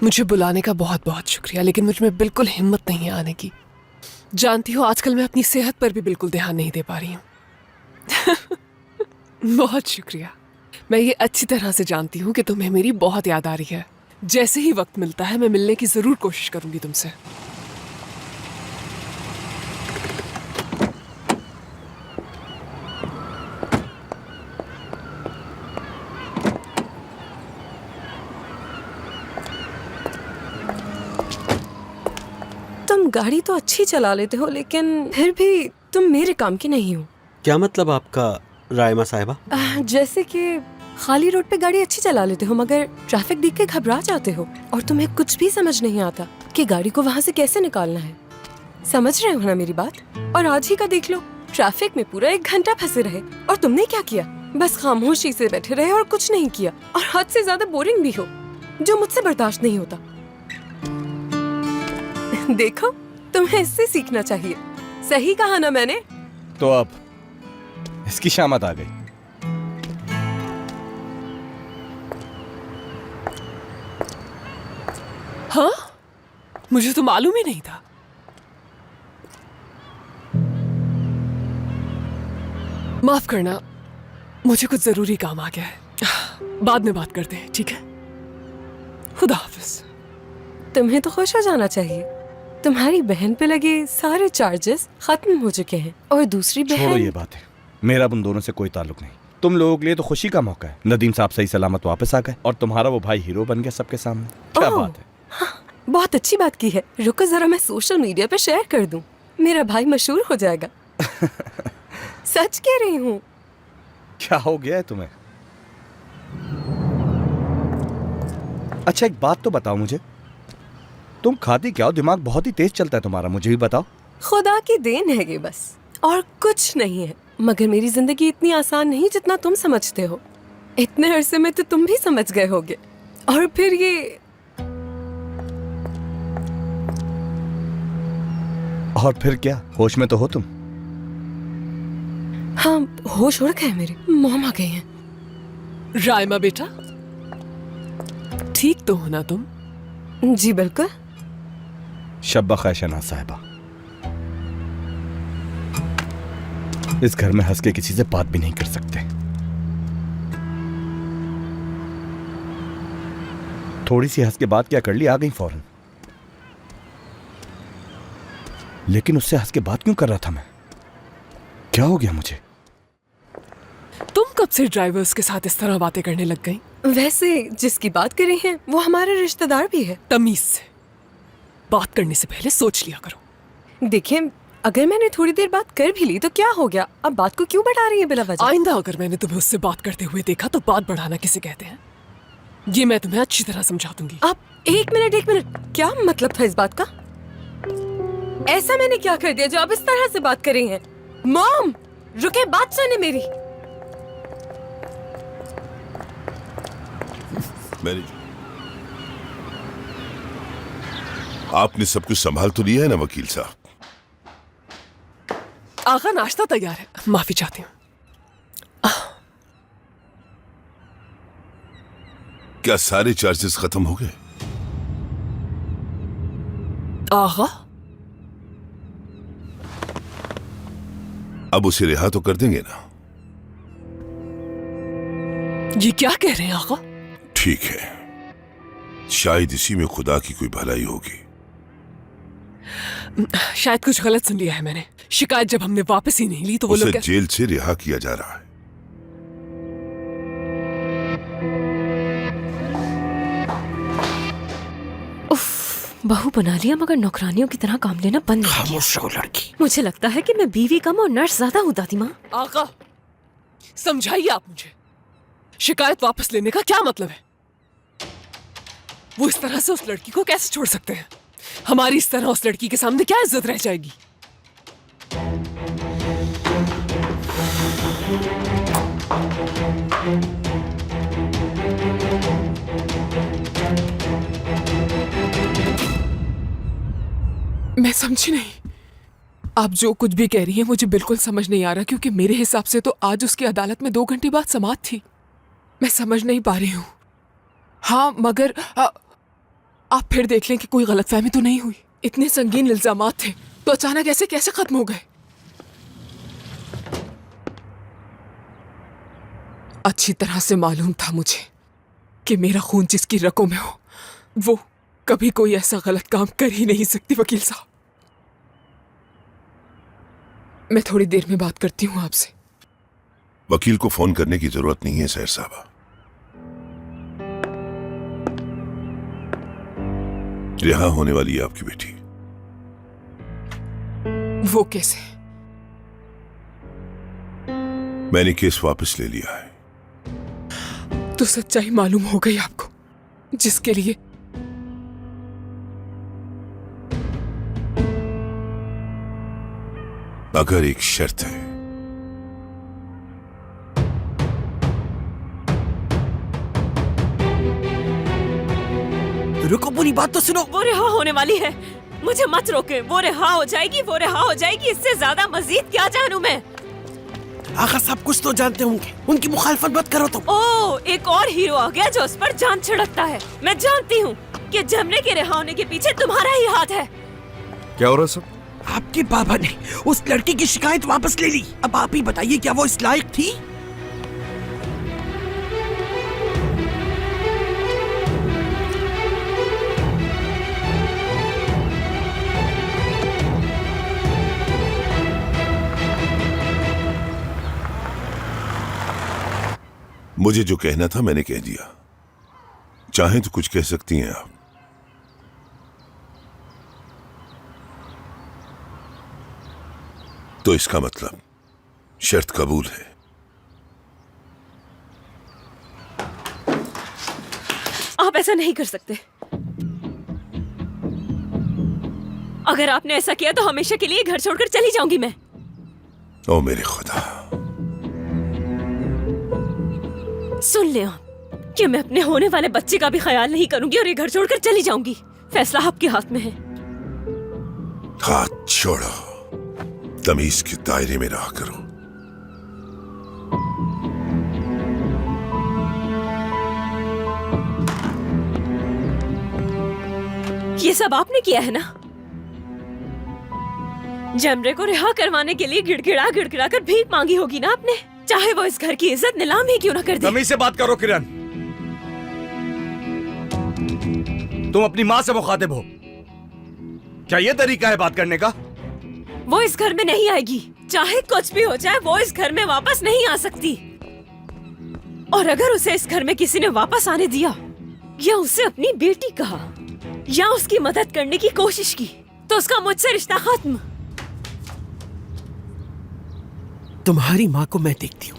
मुझे बुलाने का बहुत बहुत शुक्रिया, लेकिन मुझ में बिल्कुल हिम्मत नहीं है आने की। जानती हो आजकल मैं अपनी सेहत पर भी बिल्कुल ध्यान नहीं दे पा रही हूँ। बहुत शुक्रिया। मैं ये अच्छी तरह से जानती हूँ कि तुम्हें मेरी बहुत याद आ रही है। जैसे ही वक्त मिलता है मैं मिलने की जरूर कोशिश करूंगी तुमसे। तुम गाड़ी तो अच्छी चला लेते हो, लेकिन फिर भी तुम मेरे काम की नहीं हो। क्या मतलब आपका रायमा साहिबा? जैसे कि खाली रोड पे गाड़ी अच्छी चला लेते हो मगर ट्रैफिक देख के घबरा जाते हो और तुम्हें कुछ भी समझ नहीं आता कि गाड़ी को वहाँ से कैसे निकालना है। समझ रहे हो ना मेरी बात? और आज ही का देख लो, ट्रैफिक में पूरा 1 घंटा फंसे रहे और तुमने क्या किया? बस खामोशी से बैठे रहे और कुछ नहीं किया, और हद से ज्यादा बोरिंग भी हो, जो मुझसे बर्दाश्त नहीं होता। देखो, तुम्हें इससे सीखना चाहिए। सही कहा ना मैंने? तो अब इसकी शामत आ गई। हाँ, मुझे तो मालूम ही नहीं था। माफ करना, मुझे कुछ जरूरी काम आ गया है। बाद में बात करते हैं, ठीक है? खुदा हाफिज। तुम्हें तो खुश हो जाना चाहिए। तुम्हारी बहन पे लगे सारे चार्जेस खत्म हो चुके हैं और दूसरी छोड़ो बहन। ये बात है, मेरा उन दोनों से कोई ताल्लुक नहीं। तुम लोगों के लिए तो खुशी का मौका है। नदीम साहब सही सलामत वापस आ गए और तुम्हारा वो भाई हीरो बन गया सबके सामने। क्या ओह, बात है? हाँ, बहुत अच्छी बात की है। रुको जरा मैं सोशल मीडिया पे शेयर कर दूं, मेरा भाई मशहूर हो जाएगा। सच कह रही हूँ। क्या हो गया है तुम्हें? अच्छा एक बात तो बताओ मुझे, तुम खाती क्या हो? दिमाग बहुत ही तेज चलता है तुम्हारा, मुझे भी बताओ। खुदा की देन है ये, बस और कुछ नहीं है। मगर मेरी जिंदगी इतनी आसान नहीं जितना तुम समझते हो। इतने अरसे में तो तुम भी समझ गए होगे। और फिर ये और फिर क्या, होश में तो हो तुम? हाँ, होश उड़ गए मेरे। मॉम आ गए हैं। रायमा बेटा, ठीक तो हो ना तुम? जी बिल्कुल। शब्बा खैर शहनाज साहिबा, इस घर में हंस के किसी से बात भी नहीं कर सकते। थोड़ी सी हंस के बात क्या कर ली, आ गई फौरन। लेकिन उससे हंस के बात क्यों कर रहा था मैं? क्या हो गया मुझे? तुम कब से ड्राइवर्स के साथ इस तरह बातें करने लग गई? वैसे जिसकी बात कर रही हैं वो हमारे रिश्तेदार भी है। तमीज से बात करने से पहले सोच लिया करो। देखिए, अगर मैंने थोड़ी देर बात कर भी ली तो क्या हो गया? अब बात को क्यों बढ़ा रही है बिला वजह? आइंदा अगर मैंने तुम्हें उससे बात करते हुए देखा तो बात बढ़ाना किसे कहते हैं, ये मैं तुम्हें अच्छी तरह समझा दूंगी। आप एक मिनट, क्या मतलब था इस बात का? ऐसा मैंने क्या कर दिया जो आप इस तरह से बात कर रही हैं? मॉम, रुके, बात सुने मेरी। मैरी, आपने सब कुछ संभाल तो लिया है ना वकील साहब? आगा नाश्ता तैयार है, माफी चाहती हूँ। क्या सारे चार्जेस खत्म हो गए? आगा, अब उसे रिहा तो कर देंगे ना? ये क्या कह रहे हैं आगा? ठीक है, शायद इसी में खुदा की कोई भलाई होगी। शायद कुछ गलत सुन लिया है मैंने। शिकायत जब हमने वापस ही नहीं ली तो वो उसे लोग जेल से रिहा किया जा रहा है। बहू बना लिया मगर नौकरानियों की तरह काम लेना बंद नहीं किया। लड़की, मुझे लगता है कि मैं बीवी कम और नर्स ज्यादा हूँ दादी माँ। आगा समझाइए आप मुझे, शिकायत वापस लेने का क्या मतलब है? वो इस तरह से उस लड़की को कैसे छोड़ सकते हैं? हमारी इस तरह उस लड़की के सामने क्या इज्जत रह जाएगी? मैं समझी नहीं। आप जो कुछ भी कह रही हैं मुझे बिल्कुल समझ नहीं आ रहा, क्योंकि मेरे हिसाब से तो आज उसकी अदालत में 2 घंटे बाद समाअत थी। मैं समझ नहीं पा रही हूँ। हाँ मगर आप फिर देख लें कि कोई गलतफहमी तो नहीं हुई। इतने संगीन इल्जामात थे तो अचानक ऐसे कैसे खत्म हो गए? अच्छी तरह से मालूम था मुझे कि मेरा खून जिसकी रगों में हो वो कभी कोई ऐसा गलत काम कर ही नहीं सकती। वकील साहब, मैं थोड़ी देर में बात करती हूँ आपसे। वकील को फोन करने की जरूरत नहीं है सहर साहबा। रिहा होने वाली है आपकी बेटी। वो कैसे? मैंने केस वापस ले लिया है। तो सच्चाई मालूम हो गई आपको, जिसके लिए मगर एक शर्त है। रुको, पूरी बात तो सुनो। वो रिहा होने वाली है, मुझे मत रोके। वो रिहा हो जाएगी, वो रिहा हो जाएगी। इससे ज्यादा मजीद क्या जानूं मैं? आखा सब कुछ तो जानते होंगे, उनकी मुखालफत मत करो तुम। ओ, एक और हीरो आ गया जो उस पर जान छिड़कता है। मैं जानती हूँ कि जमने के रिहा होने के पीछे तुम्हारा ही हाथ है। क्या हो रहा सब? आपके बाबा ने उस लड़की की शिकायत वापस ले ली। अब आप ही बताइए, क्या वो इस लायक थी? मुझे जो कहना था मैंने कह दिया। चाहें तो कुछ कह सकती हैं आप। तो इसका मतलब शर्त कबूल है। आप ऐसा नहीं कर सकते। अगर आपने ऐसा किया तो हमेशा के लिए घर छोड़कर चली जाऊंगी मैं। ओ मेरे खुदा, सुन ले आप कि मैं अपने होने वाले बच्चे का भी ख्याल नहीं करूंगी और ये घर छोड़कर चली जाऊंगी। फैसला आपके हाथ में है। हाथ छोड़ो, तमीज के दायरे में रहा करो। ये सब आपने किया है ना? जमरे को रिहा करवाने के लिए गिड़गिड़ा गिड़गिड़ा कर भीख मांगी होगी ना आपने, चाहे वो इस घर की इज्जत नीलाम ही क्यों ना कर दे। तमीज से बात करो किरण। तुम अपनी माँ से मुखातिब हो। क्या ये तरीका है बात करने का? वो इस घर में नहीं आएगी, चाहे कुछ भी हो जाए। वो इस घर में वापस नहीं आ सकती। और अगर उसे इस घर में किसी ने वापस आने दिया या उसे अपनी बेटी कहा या उसकी मदद करने की कोशिश की तो उसका मुझसे रिश्ता खत्म। तुम्हारी माँ को मैं देखती हूँ,